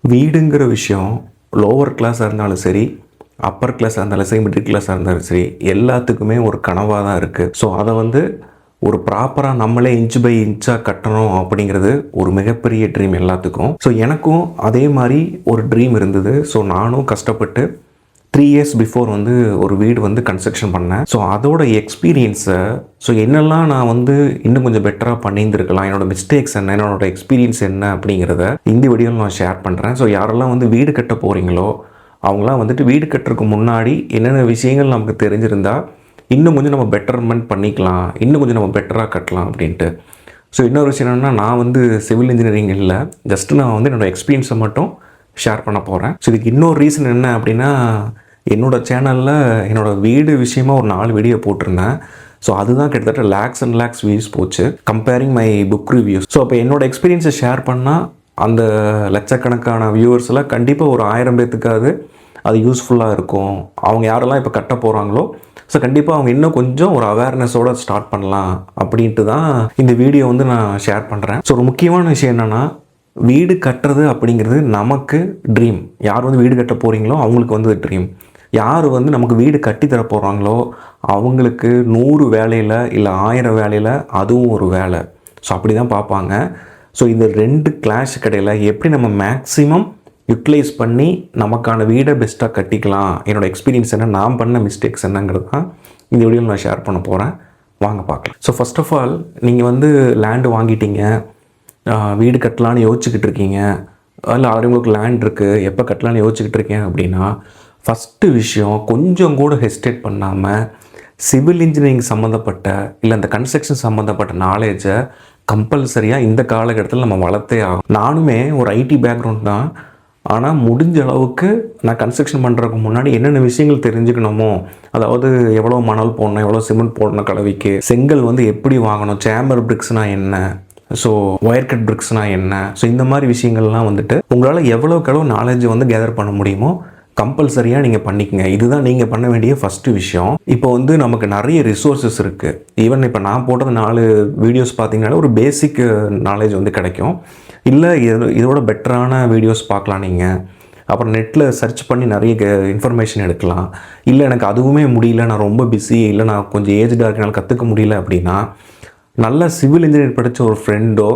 வீடுங்கிற விஷயம் லோவர் கிளாஸாக இருந்தாலும் சரி, அப்பர் கிளாஸாக இருந்தாலும் சரி, மிடில் கிளாஸாக இருந்தாலும் சரி, எல்லாத்துக்குமே ஒரு கனவாக தான் இருக்குது. ஸோ அதை வந்து ஒரு ப்ராப்பராக நம்மளே இன்ச் பை இன்ச்சாக கட்டணும் அப்படிங்கிறது ஒரு மிகப்பெரிய ட்ரீம் எல்லாத்துக்கும். ஸோ எனக்கும் அதே மாதிரி ஒரு ட்ரீம் இருந்தது. ஸோ நானும் கஷ்டப்பட்டு 3 இயர்ஸ் பிஃபோர் வந்து ஒரு வீடு வந்து கன்ஸ்ட்ரக்ஷன் பண்ணேன். ஸோ அதோட எக்ஸ்பீரியன்ஸை என்னெல்லாம் நான் வந்து இன்னும் கொஞ்சம் பெட்டராக பண்ணியிருந்துருக்கலாம், என்னோடய மிஸ்டேக்ஸ் என்ன, என்னோட எக்ஸ்பீரியன்ஸ் என்ன அப்படிங்கிறத இந்த வீடியோவில் நான் ஷேர் பண்ணுறேன். ஸோ யாரெல்லாம் வந்து வீடு கட்ட போகிறீங்களோ அவங்களாம் வந்துட்டு வீடு கட்டுறதுக்கு முன்னாடி என்னென்ன விஷயங்கள் நமக்கு தெரிஞ்சிருந்தால் இன்னும் கொஞ்சம் நம்ம பெட்டர்மெண்ட் பண்ணிக்கலாம், இன்னும் கொஞ்சம் நம்ம பெட்டராக கட்டலாம் அப்படின்ட்டு. ஸோ இன்னொரு விஷயம் என்னென்னா, நான் வந்து சிவில் இன்ஜினியரிங் இல்லை, ஜஸ்ட் நான் வந்து என்னோடய எக்ஸ்பீரியன்ஸை மட்டும் ஷேர் பண்ண போகிறேன். ஸோ இதுக்கு இன்னொரு ரீசன் என்ன அப்படின்னா, என்னோடய சேனலில் என்னோடய வீடு விஷயமா ஒரு 4 வீடியோ போட்டிருந்தேன். ஸோ அதுதான் கிட்டத்தட்ட லேக்ஸ் அண்ட் லேக்ஸ் வியூஸ் போச்சு, comparing my book reviews. So அப்போ என்னோடய எக்ஸ்பீரியன்ஸை ஷேர் பண்ணால் அந்த லட்சக்கணக்கான வியூவர்ஸில் கண்டிப்பாக ஒரு 1000 பேர்த்துக்காவது அது யூஸ்ஃபுல்லாக இருக்கும். அவங்க யாரெல்லாம் இப்போ கட்ட போகிறாங்களோ ஸோ கண்டிப்பாக அவங்க இன்னும் கொஞ்சம் ஒரு அவேர்னஸோடு ஸ்டார்ட் பண்ணலாம் அப்படின்ட்டு தான் இந்த வீடியோ வந்து நான் ஷேர் பண்ணுறேன். ஸோ ஒரு முக்கியமான விஷயம் என்னென்னா, வீடு கட்டுறது அப்படிங்கிறது நமக்கு ட்ரீம். யார் வந்து வீடு கட்ட போகிறீங்களோ அவங்களுக்கு வந்து ட்ரீம். யார் வந்து நமக்கு வீடு கட்டித்தர போகிறாங்களோ அவங்களுக்கு 100 வேலையில் இல்லை 1000 வேலையில் அதுவும் ஒரு வேலை. ஸோ அப்படி தான் பார்ப்பாங்க. ஸோ இந்த 2 கிளாஷ் கடையில் எப்படி நம்ம மேக்ஸிமம் யூட்டிலைஸ் பண்ணி நமக்கான வீடை பெஸ்ட்டாக கட்டிக்கலாம், என்னோடய எக்ஸ்பீரியன்ஸ் என்ன, நான் பண்ண மிஸ்டேக்ஸ் என்னங்கிறது தான் இந்த வீடியோவில் நான் ஷேர் பண்ண போகிறேன். வாங்க பார்க்கலாம். ஸோ ஃபர்ஸ்ட் ஆஃப் ஆல், நீங்கள் வந்து லேண்டு வாங்கிட்டீங்க, வீடு கட்டலான்னு யோசிச்சுக்கிட்டு இருக்கீங்க, அதில் ஆல்ரெடி உங்களுக்கு லேண்ட் இருக்குது, எப்போ கட்டலான்னு யோசிச்சுக்கிட்டு இருக்கேன் அப்படின்னா, ஃபஸ்ட்டு விஷயம் கொஞ்சம் கூட ஹெசிடேட் பண்ணாமல் சிவில் இன்ஜினியரிங் சம்மந்தப்பட்ட இல்லை அந்த கன்ஸ்ட்ரக்ஷன் சம்மந்தப்பட்ட நாலேஜை கம்பல்சரியாக இந்த காலகட்டத்தில் நம்ம வளர்த்தே ஆகும். நானுமே ஒரு ஐடி பேக்ரவுண்ட் தான். ஆனால் முடிஞ்ச அளவுக்கு நான் கன்ஸ்ட்ரக்ஷன் பண்ணுறதுக்கு முன்னாடி என்னென்ன விஷயங்கள் தெரிஞ்சுக்கணுமோ, அதாவது எவ்வளோ மணல் போடணும், எவ்வளோ சிமெண்ட் போடணும் கலவைக்கு, செங்கல் வந்து எப்படி வாங்கணும், சேம்பர் பிரிக்ஸ்னால் என்ன, ஸோ ஒயர் கட் பிரிக்ஸ்னால் என்ன, ஸோ இந்த மாதிரி விஷயங்கள்லாம் வந்துட்டு உங்களால் எவ்வளோக்கு நாலேஜ் வந்து கேதர் பண்ண முடியுமோ கம்பல்சரியாக நீங்கள் பண்ணிக்கங்க. இதுதான் நீங்கள் பண்ண வேண்டிய ஃபஸ்ட்டு விஷயம். இப்போ வந்து நமக்கு நிறைய ரிசோர்ஸஸ் இருக்குது. ஈவன் இப்போ நான் போட்டது 4 வீடியோஸ் பார்த்தீங்கன்னாலே ஒரு பேசிக் நாலேஜ் வந்து கிடைக்கும். இல்லை இதோட பெட்டரான வீடியோஸ் பார்க்கலாம் நீங்கள். அப்புறம் நெட்டில் சர்ச் பண்ணி நிறைய இன்ஃபர்மேஷன் எடுக்கலாம். இல்லை எனக்கு அதுவுமே முடியல, நான் ரொம்ப பிஸி, இல்லை நான் கொஞ்சம் ஏஜ்டாக இருக்கனால கற்றுக்க முடியல அப்படின்னா, நல்ல சிவில் இன்ஜினியர் படித்த ஒரு ஃப்ரெண்டோ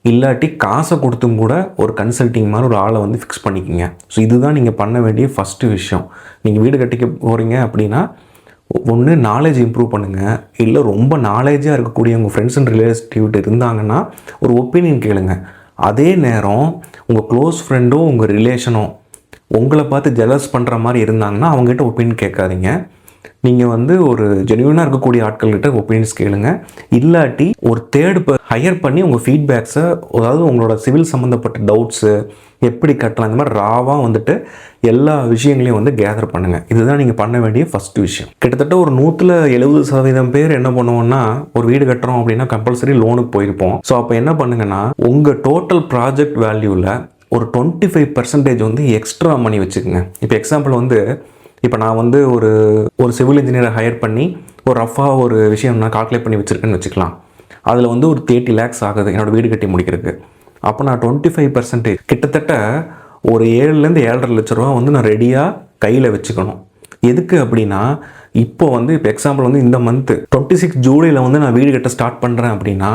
இல்லாட்டி காசை கொடுத்தும் கூட ஒரு கன்சல்ட்டிங் மாதிரி ஒரு ஆளை வந்து ஃபிக்ஸ் பண்ணிக்கோங்க. ஸோ இதுதான் நீங்கள் பண்ண வேண்டிய ஃபஸ்ட்டு விஷயம். நீங்கள் வீடு கட்டிக்க போகிறீங்க அப்படின்னா, ஒன்று நாலேஜ் இம்ப்ரூவ் பண்ணுங்கள், இல்லை ரொம்ப நாலேஜாக இருக்கக்கூடிய உங்கள் ஃப்ரெண்ட்ஸ் அண்ட் ரிலேட்டிவ் இருந்தாங்கன்னா ஒரு ஒப்பீனியன் கேளுங்க. அதே நேரம் உங்கள் க்ளோஸ் ஃப்ரெண்டோ உங்கள் ரிலேஷனோ உங்களை பார்த்து ஜெலஸ் பண்ணுற மாதிரி இருந்தாங்கன்னா அவங்ககிட்ட ஒப்பீனியன் கேட்காதீங்க. நீங்கள் வந்து ஒரு ஜென்யூனாக இருக்கக்கூடிய ஆட்கள்கிட்ட ஒப்பீனியன்ஸ் கேளுங்க. இல்லாட்டி ஒரு தேர்டு ஹையர் பண்ணி உங்கள் ஃபீட்பேக்ஸை, அதாவது உங்களோட சிவில் சம்மந்தப்பட்ட டவுட்ஸு எப்படி கட்டலாம், இந்த மாதிரி ராவாக வந்துட்டு எல்லா விஷயங்களையும் வந்து கேதர் பண்ணுங்கள். இதுதான் நீங்கள் பண்ண வேண்டிய ஃபஸ்ட்டு விஷயம். கிட்டத்தட்ட ஒரு 170% பேர் என்ன பண்ணுவோம்னா, ஒரு வீடு கட்டுறோம் அப்படின்னா கம்பல்சரி லோனுக்கு போயிருப்போம். ஸோ அப்போ என்ன பண்ணுங்கன்னா, உங்கள் டோட்டல் ப்ராஜெக்ட் வேல்யூவில் ஒரு 25% வந்து எக்ஸ்ட்ரா மணி வச்சுக்கோங்க. இப்போ எக்ஸாம்பிள் வந்து, இப்போ நான் வந்து ஒரு சிவில் இன்ஜினியரை ஹையர் பண்ணி ஒரு ரஃபாக ஒரு விஷயம் நான் கால்குலேட் பண்ணி வச்சுருக்கேன்னு வச்சுக்கலாம். அதில் வந்து ஒரு 30 lakhs ஆகுது என்னோடய வீடு கட்டி முடிக்கிறதுக்கு. அப்போ நான் 25% கிட்டத்தட்ட ஒரு 7லேருந்து 7.5 லட்ச ரூபா வந்து நான் ரெடியாக கையில் வச்சுக்கணும். எதுக்கு அப்படின்னா, இப்போ எக்ஸாம்பிள் வந்து இந்த மந்த்து 26 ஜூலையில் வந்து நான் வீடு கட்ட ஸ்டார்ட் பண்ணுறேன் அப்படின்னா,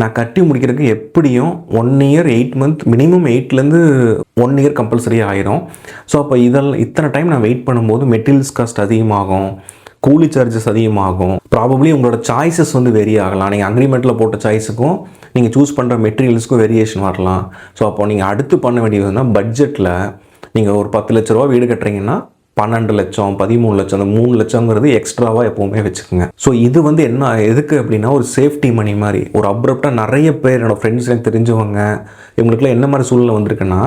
நான் கட்டி முடிக்கிறதுக்கு எப்படியும் 1 year 8 month, மினிமம் 8லேருந்து 1 year கம்பல்சரி ஆயிரும். ஸோ அப்போ இத்தனை டைம் நான் வெயிட் பண்ணும்போது மெட்டீரியல்ஸ் காஸ்ட் அதிகமாகும், கூலி சார்ஜஸ் அதிகமாகும். ப்ராபப்ளி உங்களோட சாய்ஸஸ் வந்து வெரி ஆகலாம். நீங்கள் அக்ரிமெண்ட்டில் போட்ட சாய்ஸுக்கும் நீங்கள் சூஸ் பண்ணுற மெட்டீரியல்ஸுக்கும் வேரியேஷன் வரலாம். ஸோ அப்போ நீங்கள் அடுத்து பண்ண வேண்டியதுன்னா, பட்ஜெட்டில் நீங்கள் ஒரு 10 லட்ச ரூபா வீடு கட்டுறீங்கன்னா 12 லட்சம் 13 லட்சம், அந்த 3 லட்சங்கிறது எக்ஸ்ட்ராவாக எப்போவுமே வச்சுக்கோங்க. ஸோ இது வந்து என்ன எதுக்கு அப்படின்னா, ஒரு சேஃப்டி மணி மாதிரி. ஒரு அப்ரப்டாக நிறைய பேர் என்னோடய ஃப்ரெண்ட்ஸ்லாம் தெரிஞ்சவங்க இவங்களுக்குலாம் என்ன மாதிரி சூழ்நிலை வந்திருக்குன்னா,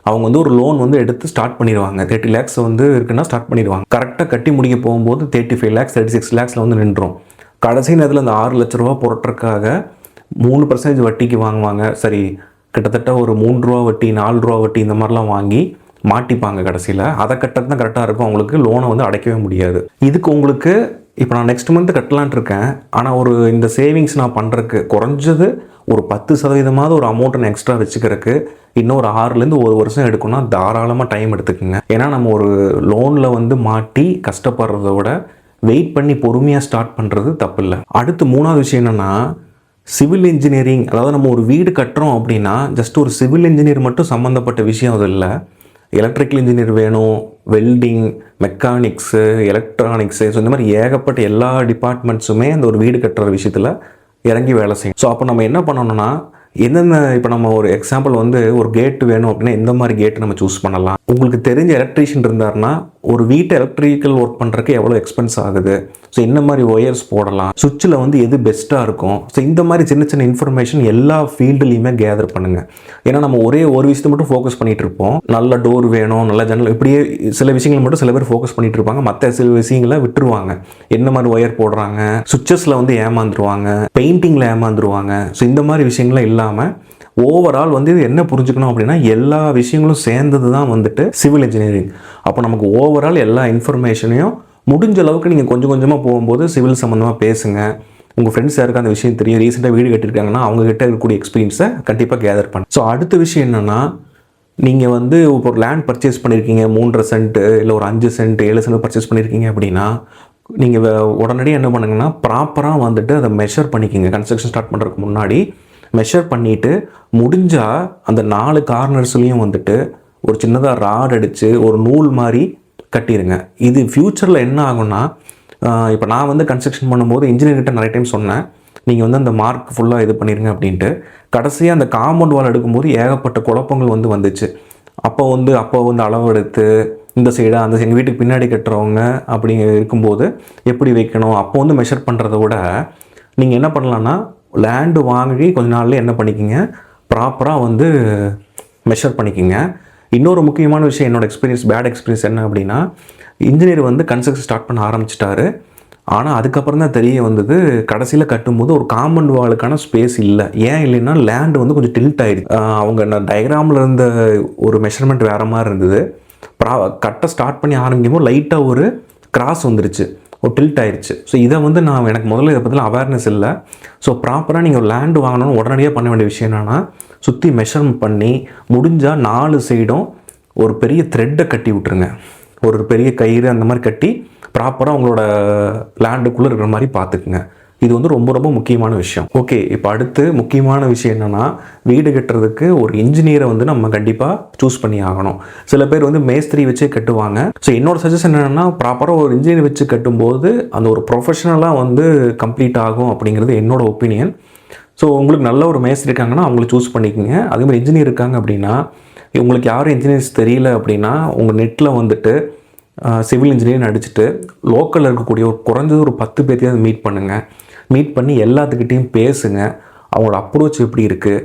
அவங்க வந்து ஒரு லோன் வந்து எடுத்து ஸ்டார்ட் பண்ணிடுவாங்க. 30 lakhs வந்து இருக்குன்னா ஸ்டார்ட் பண்ணிடுவாங்க. கரெக்டாக கட்டி முடிக்க போகும்போது 35 lakhs 36 lakhsல வந்து நின்றோம். கடைசி நேரத்தில் அந்த 6 லட்ச ரூபா புரட்டுறதுக்காக 3% வட்டிக்கு வாங்குவாங்க. சரி, கிட்டத்தட்ட ஒரு 3 ரூபா வட்டி 4 ரூபா வட்டி இந்த மாதிரிலாம் வாங்கி மாட்டிப்பாங்க. கடைசியில் அதை கட்டுறது தான் கரெக்டாக இருக்கும். அவங்களுக்கு லோனை வந்து அடைக்கவே முடியாது. இதுக்கு உங்களுக்கு இப்போ நான் நெக்ஸ்ட் மந்த் கட்டலான்ட்டு இருக்கேன். ஆனால் ஒரு இந்த சேவிங்ஸ் நான் பண்ணுறதுக்கு குறைஞ்சது ஒரு 10% ஒரு அமௌண்ட்டை நான் எக்ஸ்ட்ரா வச்சுக்கிறதுக்கு இன்னும் ஒரு 6லேருந்து 1 வருஷம் எடுக்கும்னா தாராளமாக டைம் எடுத்துக்குங்க. ஏன்னா நம்ம ஒரு லோனில் வந்து மாட்டி கஷ்டப்படுறத விட வெயிட் பண்ணி பொறுமையாக ஸ்டார்ட் பண்ணுறது தப்பு இல்லை. அடுத்து 3வது விஷயம் என்னென்னா, சிவில் இன்ஜினியரிங். அதாவது நம்ம ஒரு வீடு கட்டுறோம் அப்படின்னா ஜஸ்ட் ஒரு சிவில் இன்ஜினியர் மட்டும் சம்மந்தப்பட்ட விஷயம் அது இல்லை. எலக்ட்ரிக்கல் இன்ஜினியர் வேணும், வெல்டிங், மெக்கானிக்ஸு, எலக்ட்ரானிக்ஸு, ஸோ இந்த மாதிரி ஏகப்பட்ட எல்லா டிபார்ட்மெண்ட்ஸுமே அந்த ஒரு வீடு கட்டுற விஷயத்தில் இறங்கி வேலை செய்யும். ஸோ அப்போ நம்ம என்ன பண்ணணும்னா, என்னென்ன இப்போ நம்ம ஒரு எக்ஸாம்பிள் வந்து ஒரு கேட் வேணும் அப்படின்னா எந்த மாதிரி கேட்டு நம்ம சூஸ் பண்ணலாம். உங்களுக்கு தெரிஞ்ச எலக்ட்ரீஷியன் இருந்தாருன்னா ஒரு வீட்டை எலக்ட்ரிக்கல் ஒர்க் பண்ணுறதுக்கு எவ்வளோ எக்ஸ்பென்ஸ் ஆகுது, ஸோ என்ன மாதிரி ஒயர்ஸ் போடலாம், சுவிட்சில் வந்து எது பெஸ்ட்டாக இருக்கும், ஸோ இந்த மாதிரி சின்ன சின்ன இன்ஃபர்மேஷன் எல்லா ஃபீல்டுலையுமே கேதர் பண்ணுங்கள். ஏன்னா நம்ம ஒரே ஒரு விஷயத்தை மட்டும் ஃபோக்கஸ் பண்ணிகிட்டு இருப்போம். நல்ல டோர் வேணும், நல்ல ஜன்னல், இப்படியே சில விஷயங்கள் மட்டும் சில பேர் ஃபோக்கஸ் பண்ணிகிட்டு இருப்பாங்க. மற்ற சில விஷயங்களை விட்டுருவாங்க. என்ன மாதிரி ஒயர் போடுறாங்க, சுவிட்சஸில் வந்து ஏமாந்துருவாங்க, பெயிண்டிங்கில் ஏமாந்துருவாங்க. ஸோ இந்த மாதிரி விஷயங்கள்லாம் இல்லாமல் ஓவரால் வந்து இது என்ன புரிஞ்சுக்கணும் அப்படின்னா எல்லா விஷயங்களும் சேர்ந்தது தான் வந்துட்டு சிவில் இன்ஜினியரிங். அப்போ நமக்கு ஓவரால் எல்லா இன்ஃபர்மேஷனையும் முடிஞ்ச அளவுக்கு நீங்கள் கொஞ்சம் கொஞ்சமாக போகும்போது சிவில் சம்மந்தமாக பேசுங்க. உங்கள் ஃப்ரெண்ட்ஸ் யாருக்கு அந்த விஷயம் தெரியும், ரீசெண்டாக வீடு கட்டியிருக்காங்கன்னா அவங்ககிட்ட இருக்கக்கூடிய எக்ஸ்பீரியன்ஸை கண்டிப்பாக கேதர் பண்ணு. ஸோ அடுத்த விஷயம் என்னென்னா, நீங்கள் வந்து இப்போ ஒரு லேண்ட் பர்ச்சேஸ் பண்ணியிருக்கீங்க, 3.5 சென்ட் இல்லை ஒரு 5 சென்ட் 7 சென்ட் பர்ச்சேஸ் பண்ணியிருக்கீங்க அப்படின்னா நீங்கள் உடனடியாக என்ன பண்ணுங்கன்னா ப்ராப்பராக வந்துட்டு அதை மெஷர் பண்ணிக்கிங்க. கன்ஸ்ட்ரக்ஷன் ஸ்டார்ட் பண்ணுறதுக்கு முன்னாடி மெஷர் பண்ணிவிட்டு முடிஞ்சால் அந்த 4 கார்னர்ஸ்லேயும் வந்துட்டு ஒரு சின்னதாக ராட் அடித்து ஒரு நூல் மாதிரி கட்டிடுங்க. இது ஃப்யூச்சரில் என்ன ஆகும்னா, இப்போ நான் வந்து கன்ஸ்ட்ரக்ஷன் பண்ணும்போது இன்ஜினியர்கிட்ட நிறைய டைம் சொன்னேன், நீங்கள் வந்து அந்த மார்க் ஃபுல்லாக இது பண்ணிடுங்க அப்படின்ட்டு. கடைசியாக அந்த காம்பவுண்ட் வால் எடுக்கும்போது ஏகப்பட்ட குழப்பங்கள் வந்துச்சு. அப்போ வந்து அளவு எடுத்து இந்த சைடாக அந்த எங்கள் வீட்டுக்கு பின்னாடி கட்டுறவங்க அப்படி இருக்கும்போது எப்படி வைக்கணும், அப்போ வந்து மெஷர் பண்ணுறத விட நீங்கள் என்ன பண்ணலான்னா, லேண்டு வாங்கி கொஞ்ச நாள்லேயே என்ன பண்ணிக்கிங்க, ப்ராப்பராக வந்து மெஷர் பண்ணிக்கிங்க. இன்னொரு முக்கியமான விஷயம், என்னோடய பேட் எக்ஸ்பீரியன்ஸ் என்ன அப்படின்னா, இன்ஜினியர் வந்து கன்ஸ்ட்ரக்ஷன் ஸ்டார்ட் பண்ண ஆரம்பிச்சிட்டாரு. ஆனால் அதுக்கப்புறம் தான் தெரிய வந்தது, கடைசியில் கட்டும்போது ஒரு காம்பவுண்ட் வாலுக்கான ஸ்பேஸ் இல்லை. ஏன் இல்லைன்னா லேண்டு வந்து கொஞ்சம் டில்ட் ஆகிடுது. அவங்க டயக்ராமில் இருந்த ஒரு மெஷர்மெண்ட் வேறு மாதிரி இருந்தது. கட்ட ஸ்டார்ட் பண்ணி ஆரம்பிக்கும்போது லைட்டாக ஒரு கிராஸ் வந்துருச்சு, ஒரு டில்ட் ஆயிடுச்சு. ஸோ இதை வந்து எனக்கு முதல்ல இதை பற்றின அவேர்னஸ் இல்லை. ஸோ ப்ராப்பராக நீங்கள் லேண்டு வாங்கணும்னு உடனடியாக பண்ண வேண்டிய விஷயம் என்னென்னா, சுற்றி மெஷர்மெண்ட் பண்ணி முடிஞ்சால் 4 சைடும் ஒரு பெரிய த்ரெட்டை கட்டி விட்டுருங்க. ஒரு பெரிய கயிறு அந்த மாதிரி கட்டி ப்ராப்பராக உங்களோட லேண்டுக்குள்ளே இருக்கிற மாதிரி பார்த்துக்குங்க. இது வந்து ரொம்ப ரொம்ப முக்கியமான விஷயம். ஓகே, இப்போ அடுத்து முக்கியமான விஷயம் என்னென்னா, வீடு கட்டுறதுக்கு ஒரு இன்ஜினியரை வந்து நம்ம கண்டிப்பாக சூஸ் பண்ணி ஆகணும். சில பேர் வந்து மேஸ்திரி வச்சே கட்டுவாங்க. ஸோ என்னோட சஜஷன் என்னென்னா, ப்ராப்பராக ஒரு இன்ஜினியர் வச்சு கட்டும்போது அந்த ஒரு ப்ரொஃபஷனலாக வந்து கம்ப்ளீட் ஆகும் அப்படிங்கிறது என்னோட ஒப்பீனியன். ஸோ உங்களுக்கு நல்ல ஒரு மேஸ்திரி இருக்காங்கன்னா அவங்களை சூஸ் பண்ணிக்கோங்க. அதேமாதிரி இன்ஜினியர் இருக்காங்க அப்படின்னா, உங்களுக்கு யாரும் இன்ஜினியர்ஸ் தெரியல அப்படின்னா உங்கள் நெட்டில் வந்துட்டு சிவில் இன்ஜினியர்னு அடிச்சுட்டு லோக்கலில் இருக்கக்கூடிய ஒரு குறைஞ்சது ஒரு 10 பேர்த்தையாவது மீட் பண்ணுங்கள். மீட் பண்ணி எல்லாத்துக்கிட்டையும் பேசுங்க. அவங்களோட அப்ரோச் எப்படி இருக்குது,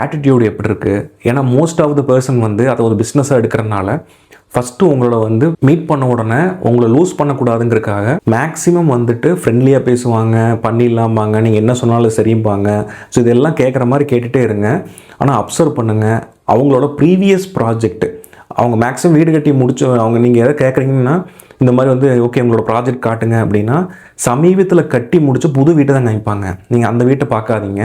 ஆட்டிடியூடு எப்படி இருக்குது. ஏன்னா மோஸ்ட் ஆஃப் த பர்சன் வந்து அதை ஒரு பிஸ்னஸாக எடுக்கிறனால ஃபஸ்ட்டு உங்களோட வந்து மீட் பண்ண உடனே உங்களை லூஸ் பண்ணக்கூடாதுங்கிறதுக்காக மேக்ஸிமம் வந்துட்டு ஃப்ரெண்ட்லியாக பேசுவாங்க, பண்ணிடலாம்பாங்க, நீங்கள் என்ன சொன்னாலும் சரிம்பாங்க. ஸோ இதெல்லாம் கேட்குற மாதிரி கேட்டுகிட்டே இருங்க. ஆனால் அப்சர்வ் பண்ணுங்கள், அவங்களோட ப்ரீவியஸ் ப்ராஜெக்ட் அவங்க மேக்ஸிமம் வீடு கட்டி அவங்க நீங்கள் எதை கேட்குறீங்கன்னா இந்த மாதிரி வந்து ஓகே உங்களோட ப்ராஜெக்ட் காட்டுங்க அப்படின்னா சமீபத்தில் கட்டி முடிச்சு புது வீட்டை தான் காமிப்பாங்க. நீங்கள் அந்த வீட்டை பார்க்காதீங்க.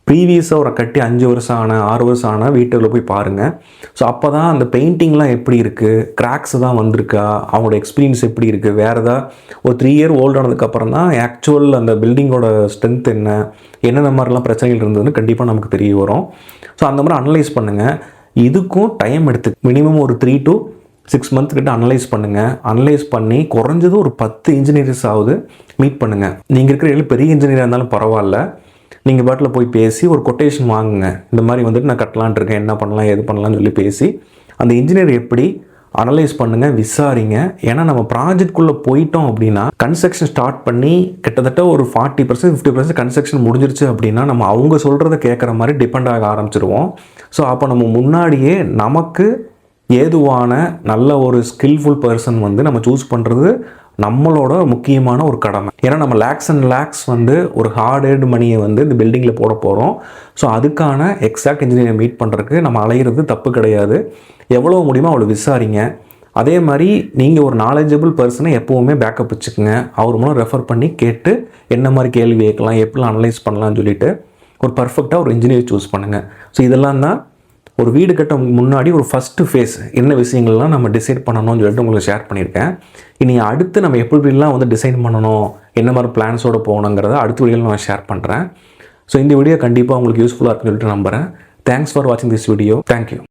ப்ரீவியஸாக ஒரு கட்டி 5 வருஷம் ஆன 6 வருஷம் ஆன வீட்டுக்குள்ளே போய் பாருங்கள். ஸோ அப்போ தான் அந்த பெயிண்டிங்லாம் எப்படி இருக்குது, கிராக்ஸ் தான் வந்திருக்கா, அவங்களோட எக்ஸ்பீரியன்ஸ் எப்படி இருக்குது, வேறு ஏதாவது ஒரு 3 இயர் ஓல்டு ஆனதுக்கப்புறம் தான் ஆக்சுவல் அந்த பில்டிங்கோட ஸ்ட்ரென்த் என்னென்ன மாதிரிலாம் பிரச்சனைகள் இருந்ததுன்னு கண்டிப்பாக நமக்கு தெரிய வரும். ஸோ அந்த மாதிரி அனலைஸ் பண்ணுங்கள். இதுக்கும் டைம் எடுத்து மினிமம் ஒரு 3 to 6 months கிட்ட அனலைஸ் பண்ணுங்கள். அனலைஸ் பண்ணி குறைஞ்சது ஒரு 10 இன்ஜினியர்ஸ் ஆகுது மீட் பண்ணுங்கள். நீங்கள் இருக்கிற பெரிய இன்ஜினியராக இருந்தாலும் பரவாயில்ல, நீங்கள் பாட்டில் போய் பேசி ஒரு கொட்டேஷன் வாங்குங்க. இந்த மாதிரி வந்துட்டு நான் கட்டலான் இருக்கேன், என்ன பண்ணலாம் எது பண்ணலாம்னு சொல்லி பேசி அந்த இன்ஜினியர் எப்படி அனலைஸ் பண்ணுங்கள், விசாரிங்க. ஏன்னா நம்ம ப்ராஜெக்ட்குள்ளே போயிட்டோம் அப்படின்னா கன்ஸ்ட்ரக்ஷன் ஸ்டார்ட் பண்ணி கிட்டத்தட்ட ஒரு 40% 50% கன்ஸ்ட்ரக்ஷன் முடிஞ்சிருச்சு அப்படின்னா நம்ம அவங்க சொல்கிறத கேட்குற மாதிரி டிபெண்ட் ஆக ஆரம்பிச்சிருவோம். ஸோ அப்போ நம்ம முன்னாடியே நமக்கு ஏதுவான நல்ல ஒரு ஸ்கில்ஃபுல் பர்சன் வந்து நம்ம சூஸ் பண்ணுறது நம்மளோட முக்கியமான ஒரு கடமை. ஏன்னா நம்ம லேக்ஸ் அண்ட் லேக்ஸ் வந்து ஒரு ஹார்ட் ஏர்டு மணியை வந்து இந்த பில்டிங்கில் போட போகிறோம். ஸோ அதுக்கான எக்ஸாக்ட் இன்ஜினியரை மீட் பண்ணுறதுக்கு நம்ம அலையிறது தப்பு கிடையாது. எவ்வளோ முடியுமோ அவ்வளோ விசாரிங்க. அதே மாதிரி நீங்கள் ஒரு நாலேஜபிள் பர்சனை எப்போவுமே பேக்கப் வச்சுக்கோங்க. அவர் மூலம் ரெஃபர் பண்ணி கேட்டு என்ன மாதிரி கேள்வி கேட்கலாம், எப்படிலாம் அனலைஸ் பண்ணலாம்னு சொல்லிட்டு ஒரு பர்ஃபெக்டாக ஒரு இன்ஜினியர் சூஸ் பண்ணுங்கள். ஸோ இதெல்லாம் தான் ஒரு வீடு கட்ட முன்னாடி ஒரு ஃபஸ்ட்டு ஃபேஸ் என்ன விஷயங்கள்லாம் நம்ம டிசைட் பண்ணணும்னு சொல்லிட்டு உங்களுக்கு ஷேர் பண்ணியிருக்கேன். இனி அடுத்து நம்ம எப்படிலாம் வந்து டிசைன் பண்ணணும், என்ன மாதிரி பிளான்ஸோடு போகணுங்கிறத அடுத்த வீடியோவில் நான் ஷேர் பண்ணுறேன். ஸோ இந்த வீடியோ கண்டிப்பாக உங்களுக்கு யூஸ்ஃபுல்லாக இருக்குன்னு சொல்லிட்டு நம்புகிறேன். தேங்க்ஸ் ஃபார் வாட்சிங் திஸ் வீடியோ. தேங்க்யூ.